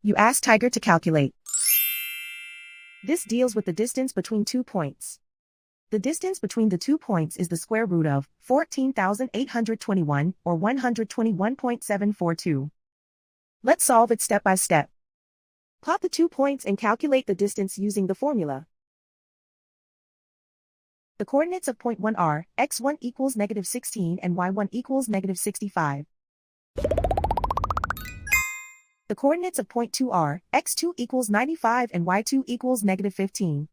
You ask Tiger to calculate. This deals with the distance between 2 points. The distance between the 2 points is the square root of 14,821 or 121.742. Let's solve it step by step. Plot the 2 points and calculate the distance using the formula. The coordinates of point 1 are x1 equals -16 and y1 equals -65. The coordinates of point 2 are x2 equals 95 and y2 equals -15.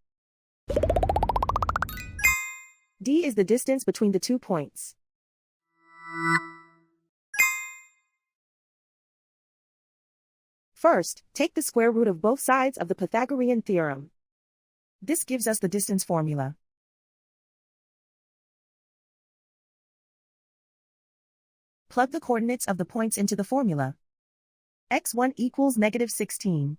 D is the distance between the 2 points. First, take the square root of both sides of the Pythagorean theorem. This gives us the distance formula. Plug the coordinates of the points into the formula. x1 equals -16.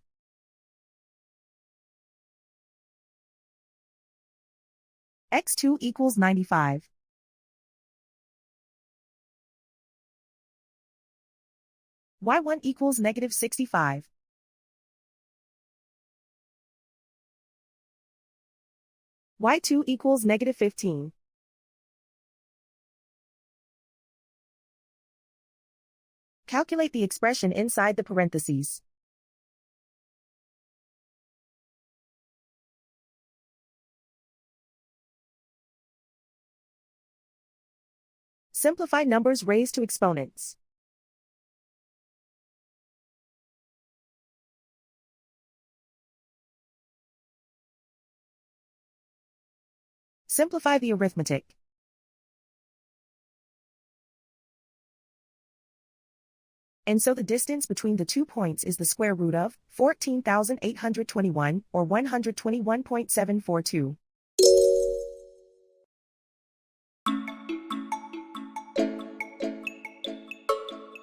x2 equals 95. y1 equals -65. y2 equals -15. Calculate the expression inside the parentheses. Simplify numbers raised to exponents. Simplify the arithmetic. And so the distance between the 2 points is the square root of 14,821 or 121.742.